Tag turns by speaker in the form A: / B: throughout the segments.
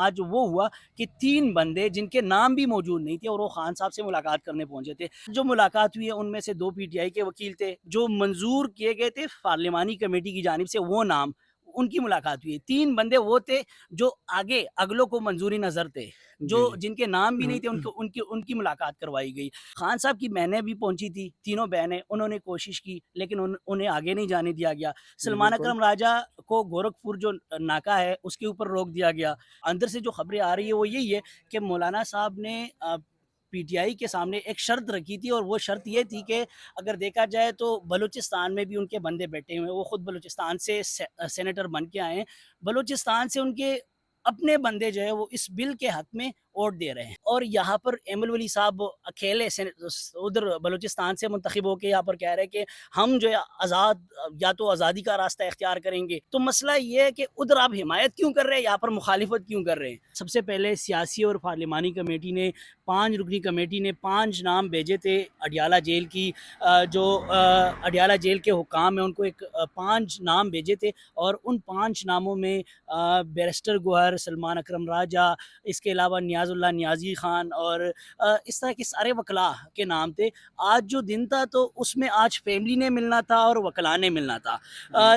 A: آج وہ ہوا کہ 3 بندے جن کے نام بھی موجود نہیں تھے اور وہ خان صاحب سے ملاقات کرنے پہنچے تھے. جو ملاقات ہوئی ہے ان میں سے 2 پی ٹی آئی کے وکیل تھے جو منظور کیے گئے تھے پارلیمانی کمیٹی کی جانب سے. وہ نام ان کی ملاقات ہوئی ہے. 3 بندے وہ تھے جو آگے اگلوں کو منظوری نظر تھے, جو
B: جی
A: جن کے نام بھی نہیں تھے, ان کی ملاقات کروائی گئی. خان صاحب کی بہنیں بھی پہنچی تھی, تینوں بہنیں, انہوں نے کوشش کی لیکن انہیں آگے نہیں جانے دیا گیا.
B: جی
A: سلمان
B: بالکل.
A: اکرم راجہ کو گورکھپور جو ناکہ ہے اس کے اوپر روک دیا گیا. اندر سے جو خبریں آ رہی ہے وہ یہی ہے کہ مولانا صاحب نے پی ٹی آئی کے سامنے ایک شرط رکھی تھی, اور وہ شرط یہ تھی کہ اگر دیکھا جائے تو بلوچستان میں بھی ان کے بندے بیٹھے ہوئے ہیں, وہ خود بلوچستان سے سینیٹر بن کے آئے ہیں, بلوچستان سے ان کے اپنے بندے جو ہے وہ اس بل کے حق میں ووٹ دے رہے ہیں, اور یہاں پر ایم الولی صاحب اکیلے ادھر بلوچستان سے منتخب ہو کے یہاں پر کہہ رہے کہ ہم جو ہے آزاد یا تو آزادی کا راستہ اختیار کریں گے. تو مسئلہ یہ ہے کہ ادھر آپ حمایت کیوں کر رہے ہیں, یہاں پر مخالفت کیوں کر رہے ہیں. سب سے پہلے سیاسی اور پارلیمانی کمیٹی نے 5 رکنی کمیٹی نے 5 نام بھیجے تھے اڈیالہ جیل کی, جو اڈیالہ جیل کے حکام ہیں ان کو 5 نام بھیجے تھے, اور ان 5 ناموں میں بیرسٹر گوہر, سلمان اکرم راجہ, اس کے علاوہ نیاز اللہ نیازی خان اور اس طرح کے سارے وکلاء کے نام تھے. آج جو دن تھا تو اس میں آج فیملی نے ملنا تھا اور وکلاء نے ملنا تھا,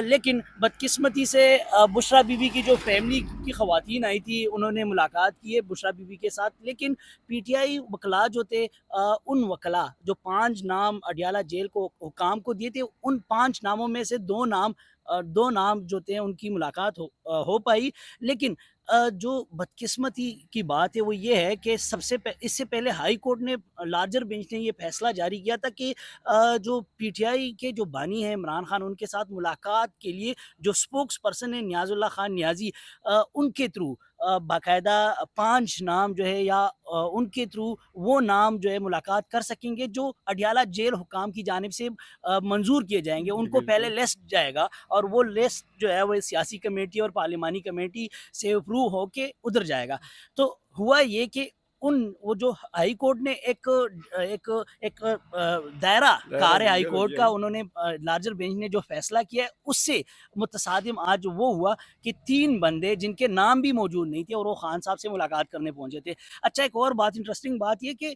A: لیکن بدقسمتی سے بشرا بی بی کی جو فیملی کی خواتین آئی تھی انہوں نے ملاقات کی ہے بشرا بی بی کے ساتھ, لیکن پی ٹی آئی وکلاء جو تھے ان وکلاء جو 5 نام اڈیالہ جیل کو حکام کو دیے تھے, ان 5 ناموں میں سے 2 نام جو تھے ان کی ملاقات ہو پائی. لیکن جو بدقسمتی کی بات ہے وہ یہ ہے کہ اس سے پہلے ہائی کورٹ نے, لارجر بینچ نے یہ فیصلہ جاری کیا تھا کہ جو پی ٹی آئی کے جو بانی ہیں عمران خان, ان کے ساتھ ملاقات کے لیے جو سپوکس پرسن ہے نیاز اللہ خان نیازی, ان کے تھرو باقاعدہ 5 نام جو ہے یا ان کے تھرو وہ نام جو ہے ملاقات کر سکیں گے جو اڈیالہ جیل حکام کی جانب سے منظور کیے جائیں گے.
B: جی
A: ان کو پہلے
B: بالکل.
A: لسٹ جائے گا اور وہ لسٹ جو ہے وہ سیاسی کمیٹی اور پارلیمانی کمیٹی سے اپروو ہو کے ادھر جائے گا. تو ہوا یہ کہ وہ جو ہائی کورٹ نے ایک دائرہ کار ہے ہائی کورٹ کا, انہوں نے لارجر بینچ نے جو فیصلہ کیا ہے اس سے متصادم آج وہ ہوا کہ 3 بندے جن کے نام بھی موجود نہیں تھے اور وہ خان صاحب سے ملاقات کرنے پہنچے تھے. اچھا, ایک اور بات, انٹرسٹنگ بات یہ کہ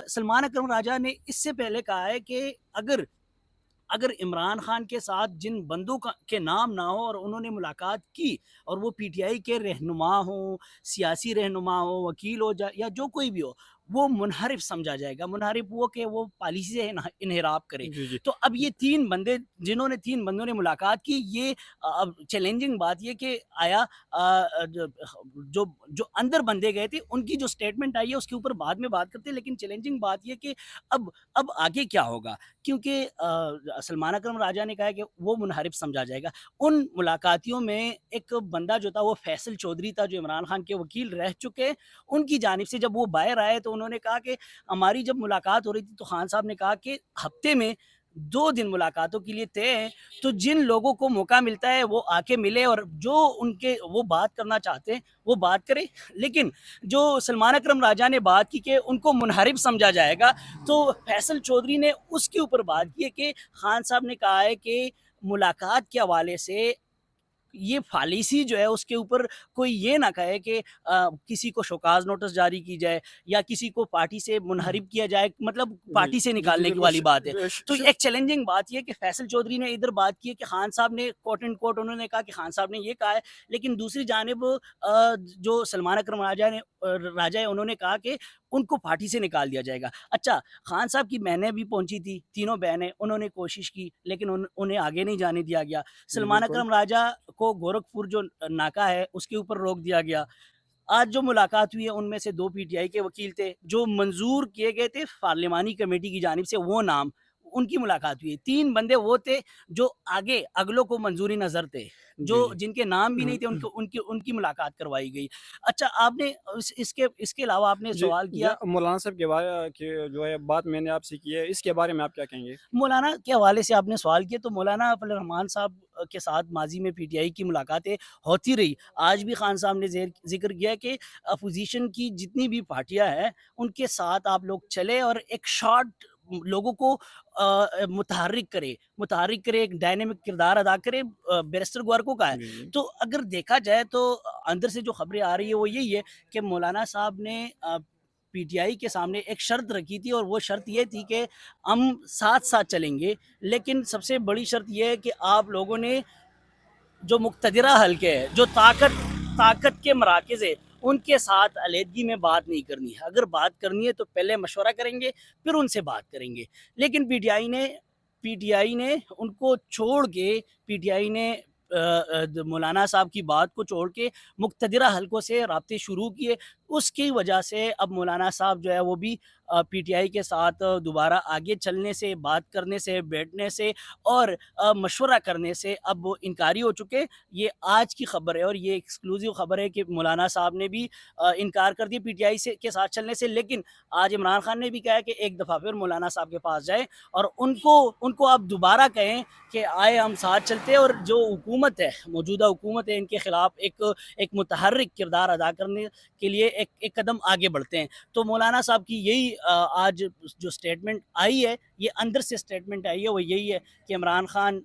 A: سلمان اکرم راجہ نے اس سے پہلے کہا ہے کہ اگر عمران خان کے ساتھ جن بندوں کے نام نہ ہو اور انہوں نے ملاقات کی اور وہ پی ٹی آئی کے رہنما ہوں, سیاسی رہنما ہو, وکیل ہو یا جو کوئی بھی ہو, وہ منحرف سمجھا جائے گا. منحرف وہ کہ وہ پالیسی سے انحراف کرے.
B: جی جی.
A: تو اب یہ 3 بندے جنہوں نے 3 بندوں نے ملاقات کی, یہ اب چیلنجنگ بات یہ کہ آیا جو اندر بندے گئے تھے ان کی جو سٹیٹمنٹ آئی ہے اس کے اوپر بعد میں بات کرتے ہیں, لیکن چیلنجنگ بات یہ کہ اب آگے کیا ہوگا, کیونکہ سلمان اکرم راجہ نے کہا کہ وہ منحرف سمجھا جائے گا. ان ملاقاتیوں میں ایک بندہ جو تھا وہ فیصل چودھری تھا جو عمران خان کے وکیل رہ چکے. ان کی جانب سے جب وہ باہر آئے تو انہوں نے کہا کہ ہماری جب ملاقات ہو رہی تھی تو خان صاحب نے کہا کہ ہفتے میں 2 دن ملاقاتوں کے لیے طے ہیں, تو جن لوگوں کو موقع ملتا ہے وہ آ کے ملے اور جو وہ بات کرنا چاہتے ہیں وہ بات کرے. لیکن جو سلمان اکرم راجہ نے بات کی کہ ان کو منحرف سمجھا جائے گا, تو فیصل چودھری نے اس کے اوپر بات کی ہے کہ خان صاحب نے کہا ہے کہ ملاقات کے حوالے سے یہ پالیسی جو ہے اس کے اوپر کوئی یہ نہ کہے کہ کسی کو شوکاز نوٹس جاری کی جائے یا کسی کو پارٹی سے منحرف کیا جائے, مطلب
B: جی
A: پارٹی سے
B: جی جی
A: نکالنے کی
B: بالکل.
A: والی بات ہے. تو ایک چیلنجنگ بات یہ کہ فیصل چودھری نے ادھر بات کی ہے کہ خان صاحب نے کوٹ اینڈ کوٹ انہوں نے کہا کہ خان صاحب نے یہ کہا ہے, لیکن دوسری جانب جو سلمان اکرم راجہ ہے انہوں نے کہا کہ ان کو پارٹی سے نکال دیا جائے گا. اچھا, خان صاحب کی بہنیں بھی پہنچی تھی, تینوں بہنیں, انہوں نے کوشش کی لیکن انہیں آگے نہیں جانے دیا گیا.
B: جی
A: سلمان
B: بالکل.
A: اکرم راجہ کو گورکھپور جو ناکہ ہے اس کے اوپر روک دیا گیا. آج جو ملاقات ہوئی ہے ان میں سے 2 پی ٹی آئی کے وکیل تھے جو منظور کیے گئے تھے پارلیمانی کمیٹی کی جانب سے, وہ نام ان کی ملاقات ہوئی ہے. 3 بندے وہ تھے جو آگے اگلوں کو منظوری نظر تھے, جو
B: جی جی.
A: جن کے نام بھی نہیں تھے ان کی ملاقات کروائی گئی. اچھا, آپ نے اس کے علاوہ آپ نے
B: جی
A: سوال
B: جی.
A: کیا
B: مولانا صاحب کے بارے کی جو ہے بات میں نے آپ سے کی ہے, اس کے بارے میں آپ کیا کہیں گے؟
A: مولانا کے حوالے سے آپ نے سوال کیا, تو مولانا فضل الرحمان صاحب کے ساتھ ماضی میں پی ٹی آئی کی ملاقاتیں ہوتی رہی. آج بھی خان صاحب نے ذکر کیا کہ اپوزیشن کی جتنی بھی پارٹیاں ہیں ان کے ساتھ آپ لوگ چلے اور ایک شارٹ لوگوں کو متحرک کرے، ایک ڈائنامک کردار ادا کرے، بیرسٹر گوارکو کا ہے۔
B: جی جی
A: تو اگر دیکھا جائے تو اندر سے جو خبریں آ رہی ہیں وہ یہی ہے کہ مولانا صاحب نے پی ٹی آئی کے سامنے ایک شرط رکھی تھی، اور وہ شرط یہ تھی کہ ہم ساتھ ساتھ چلیں گے، لیکن سب سے بڑی شرط یہ ہے کہ آپ لوگوں نے جو مقتدرہ حلقے ہیں، جو طاقت کے مراکز ہیں، ان کے ساتھ علیحدگی میں بات نہیں کرنی ہے۔ اگر بات کرنی ہے تو پہلے مشورہ کریں گے، پھر ان سے بات کریں گے۔ لیکن پی ٹی آئی نے ان کو چھوڑ کے، پی ٹی آئی نے مولانا صاحب کی بات کو چھوڑ کے مقتدرہ حلقوں سے رابطے شروع کیے۔ اس کی وجہ سے اب مولانا صاحب جو ہے وہ بھی پی ٹی آئی کے ساتھ دوبارہ آگے چلنے سے، بات کرنے سے، بیٹھنے سے اور مشورہ کرنے سے اب وہ انکاری ہو چکے۔ یہ آج کی خبر ہے، اور یہ ایکسکلوزیو خبر ہے کہ مولانا صاحب نے بھی انکار کر دیا پی ٹی آئی کے ساتھ چلنے سے۔ لیکن آج عمران خان نے بھی کہا کہ ایک دفعہ پھر مولانا صاحب کے پاس جائیں اور ان کو آپ دوبارہ کہیں کہ آئے ہم ساتھ چلتے ہیں، اور جو حکومت ہے، موجودہ حکومت ہے، ان کے خلاف ایک متحرک کردار ادا کرنے کے لیے ایک قدم آگے بڑھتے ہیں۔ تو مولانا صاحب کی یہی آج جو سٹیٹمنٹ آئی ہے، یہ اندر سے سٹیٹمنٹ آئی ہے، وہ یہی ہے کہ عمران خان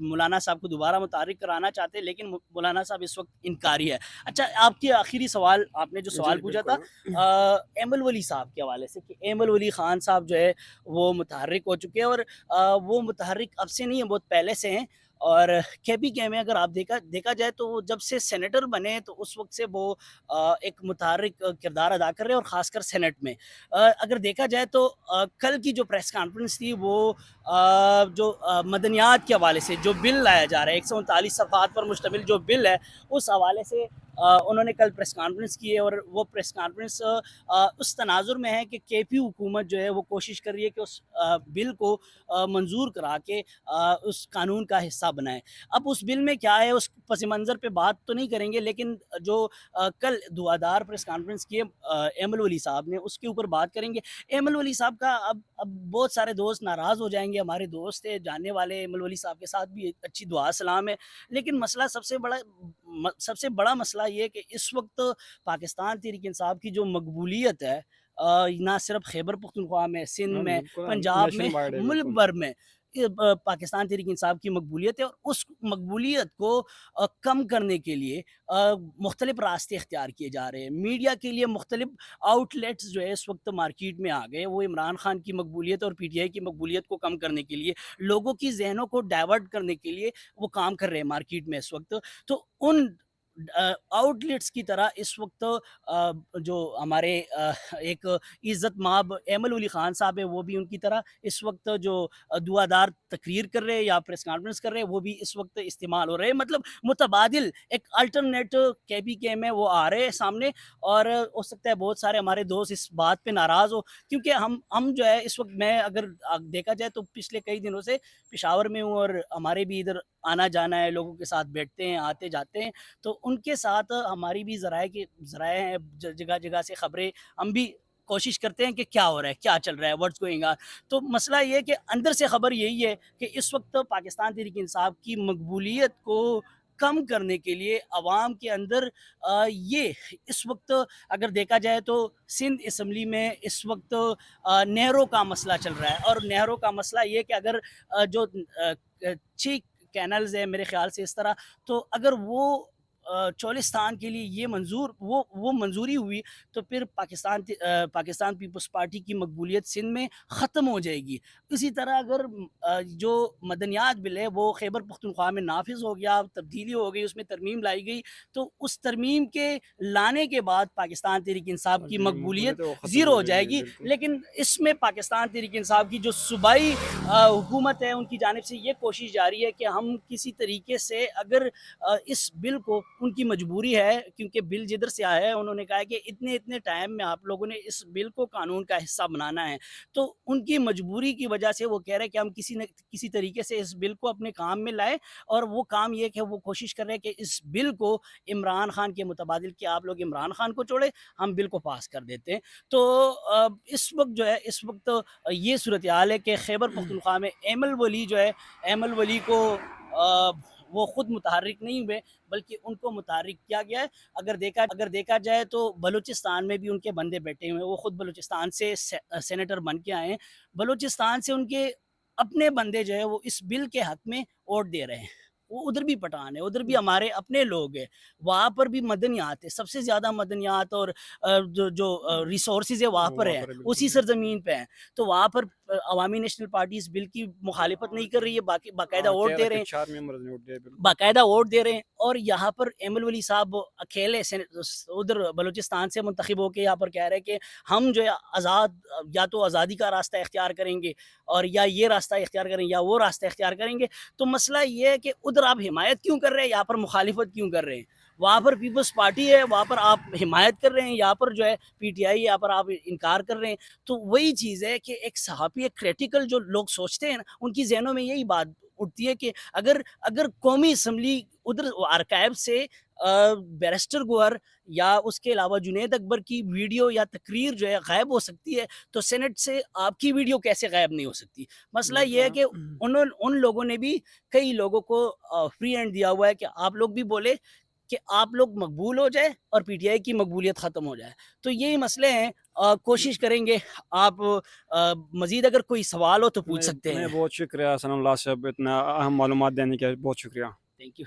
A: مولانا صاحب کو دوبارہ متحرک کرانا چاہتے ہیں، لیکن مولانا صاحب اس وقت انکاری ہے۔ اچھا، آپ کے آخری سوال، آپ نے جو
B: جی
A: سوال پوچھا تھا
B: بالکل
A: ایمل ولی صاحب کے حوالے سے، کہ ایمل ولی خان صاحب جو ہے وہ متحرک ہو چکے ہیں، اور وہ متحرک اب سے نہیں ہیں، بہت پہلے سے ہیں۔ اور کے پی کے میں اگر آپ دیکھا جائے تو وہ جب سے سینیٹر بنے تو اس وقت سے وہ ایک متحرک کردار ادا کر رہے ہیں، اور خاص کر سینٹ میں اگر دیکھا جائے تو کل کی جو پریس کانفرنس تھی، وہ جو مدنیات کے حوالے سے جو بل لایا جا رہا ہے، 139 صفحات پر مشتمل جو بل ہے، اس حوالے سے انہوں نے کل پریس کانفرنس کی ہے۔ اور وہ پریس کانفرنس اس تناظر میں ہے کہ کے پی حکومت جو ہے وہ کوشش کر رہی ہے کہ اس بل کو منظور کرا کے اس قانون کا حصہ بنائے۔ اب اس بل میں کیا ہے، اس پس منظر پہ بات تو نہیں کریں گے، لیکن جو کل دعادار پریس کانفرنس کی ایمل ولی صاحب نے، اس کے اوپر بات کریں گے۔ ایمل ولی صاحب کا اب بہت سارے دوست ناراض ہو جائیں گے، ہمارے دوست ہیں جاننے والے، ایمل ولی صاحب کے ساتھ بھی اچھی دعا سلام ہے، لیکن مسئلہ سب سے بڑا مسئلہ یہ ہے کہ اس وقت پاکستان تحریک انصاف کی جو مقبولیت ہے، نہ صرف خیبر پختونخوا میں، سندھ
B: ہاں
A: میں،
B: بالکل
A: پنجاب
B: نیشن
A: میں،
B: وائڈ ہے
A: ملک
B: بالکل
A: بھر میں پاکستان تحریک انصاف کی مقبولیت ہے۔ اور اس مقبولیت کو کم کرنے کے لیے مختلف راستے اختیار کیے جا رہے ہیں۔ میڈیا کے لیے مختلف آؤٹ لیٹس جو ہے اس وقت مارکیٹ میں آ گئے، وہ عمران خان کی مقبولیت اور پی ٹی آئی کی مقبولیت کو کم کرنے کے لیے، لوگوں کی ذہنوں کو ڈائیورٹ کرنے کے لیے وہ کام کر رہے ہیں مارکیٹ میں اس وقت۔ تو ان آؤٹ لیٹس کی طرح اس وقت جو ہمارے ایک عزت مآب ایمل ولی خان صاحب ہیں، وہ بھی ان کی طرح اس وقت جو دعادار تقریر کر رہے ہیں یا پریس کانفرنس کر رہے ہیں، وہ بھی اس وقت استعمال ہو رہے ہیں۔ مطلب متبادل ایک الٹرنیٹ کے پی کے میں وہ آ رہے ہیں سامنے، اور ہو سکتا ہے بہت سارے ہمارے دوست اس بات پہ ناراض ہو، کیونکہ ہم جو ہے اس وقت، میں اگر دیکھا جائے تو پچھلے کئی دنوں سے پشاور میں ہوں، اور ہمارے بھی ادھر آنا جانا ہے، لوگوں کے ساتھ بیٹھتے ہیں، آتے جاتے ہیں، تو ان کے ساتھ ہماری بھی ذرائع ہیں، جگہ جگہ سے خبریں ہم بھی کوشش کرتے ہیں کہ کیا ہو رہا ہے، کیا چل رہا ہے، واٹس گوئنگ آن۔ تو مسئلہ یہ ہے کہ اندر سے خبر یہی ہے کہ اس وقت پاکستان تحریک انصاف کی مقبولیت کو کم کرنے کے لیے عوام کے اندر یہ اس وقت اگر دیکھا جائے تو سندھ اسمبلی میں اس وقت نہروں کا مسئلہ چل رہا ہے، اور نہروں کا مسئلہ یہ کہ اگر جو 6 کینلز ہیں میرے خیال سے اس طرح، تو اگر وہ چولستان کے لیے یہ وہ منظوری ہوئی، تو پھر پاکستان پیپلز پارٹی کی مقبولیت سندھ میں ختم ہو جائے گی۔ اسی طرح اگر جو مدنیات بل ہے وہ خیبر پختونخوا میں نافذ ہو گیا، تبدیلی ہو گئی، اس میں ترمیم لائی گئی، تو اس ترمیم کے لانے کے بعد پاکستان تحریک انصاف کی
B: جی
A: مقبولیت
B: مقبولیت ہے وہ ختم
A: زیرو
B: ہو
A: ہو
B: جائے
A: جائے
B: گی
A: گی۔
B: بالکل
A: لیکن اس میں پاکستان تحریک انصاف کی جو صوبائی حکومت ہے، ان کی جانب سے یہ کوشش جاری ہے کہ ہم کسی طریقے سے اگر اس بل کو، ان کی مجبوری ہے کیونکہ بل جدھر سے آیا ہے، انہوں نے کہا ہے کہ اتنے ٹائم میں آپ لوگوں نے اس بل کو قانون کا حصہ بنانا ہے، تو ان کی مجبوری کی وجہ سے وہ کہہ رہے ہیں کہ ہم کسی طریقے سے اس بل کو اپنے کام میں لائیں، اور وہ کام یہ کہ وہ کوشش کر رہے ہیں کہ اس بل کو عمران خان کے متبادل، کہ آپ لوگ عمران خان کو چھوڑے، ہم بل کو پاس کر دیتے ہیں۔ تو اس وقت جو ہے، اس وقت یہ صورتحال ہے کہ خیبر پختونخوا میں ایمل ولی جو ہے، ایمل ولی کو وہ خود متحرک نہیں ہوئے بلکہ ان کو متحرک کیا گیا ہے. اگر دیکھا جائے تو بلوچستان میں بھی ان کے بندے بیٹھے ہوئے ہیں. وہ خود بلوچستان سے سینیٹر بن کے آئے ہیں. بلوچستان سے ان کے اپنے بندے جو ہے وہ اس بل کے حق میں ووٹ دے رہے ہیں. وہ ادھر بھی پٹھان ہے, ادھر بھی ہمارے اپنے لوگ ہیں. وہاں پر بھی مدنیات ہے, سب سے زیادہ مدنیات اور جو ریسورسز ہے وہاں پر
B: وہاں
A: ہے,
B: پر بالکل
A: اسی سرزمین پہ ہیں. تو وہاں پر عوامی نیشنل پارٹی اس بل کی مخالفت نہیں کر رہی ہے, باقاعدہ
B: ہاں،
A: ووٹ دے
B: 13
A: رہے
B: کے
A: ہیں,
B: 4 ممبرز نے ووٹ دیا بالکل.
A: باقاعدہ ووٹ دے رہے ہیں. اور یہاں پر ایمل ولی صاحب اکیلے ادھر بلوچستان سے منتخب ہو کے یہاں پر کہہ رہے کہ ہم جو ہے آزاد, یا تو آزادی کا راستہ اختیار کریں گے اور یا یہ راستہ اختیار کریں یا وہ راستہ اختیار کریں گے. تو مسئلہ یہ ہے کہ ادھر آپ حمایت کیوں کر رہے ہیں, یہاں پر مخالفت کیوں کر رہے ہیں. وہاں پر پیپلز پارٹی ہے, وہاں پر آپ حمایت کر رہے ہیں, یہاں پر جو ہے پی ٹی آئی, یہاں پر آپ انکار کر رہے ہیں. تو وہی چیز ہے کہ ایک صحافی, ایک کریٹیکل جو لوگ سوچتے ہیں نا, ان کی ذہنوں میں یہی بات اٹھتی ہے کہ اگر قومی اسمبلی ادھر آرکائیو سے بیرسٹر گوہر یا اس کے علاوہ جنید اکبر کی ویڈیو یا تقریر جو ہے غائب ہو سکتی ہے, تو سینٹ سے آپ کی ویڈیو کیسے غائب نہیں ہو سکتی. مسئلہ یہ ہے کہ ان لوگوں نے بھی کئی لوگوں کو فری ہینڈ دیا ہوا ہے کہ آپ لوگ بھی بولے کہ آپ لوگ مقبول ہو جائے اور پی ٹی آئی کی مقبولیت ختم ہو جائے. تو یہی مسئلے ہیں. کوشش کریں گے. آپ مزید اگر کوئی سوال ہو تو پوچھ سکتے
B: میں
A: ہیں.
B: بہت شکریہ ثناء اللہ صاحب, اتنا اہم معلومات دینے کے بہت شکریہ.
A: Thank you.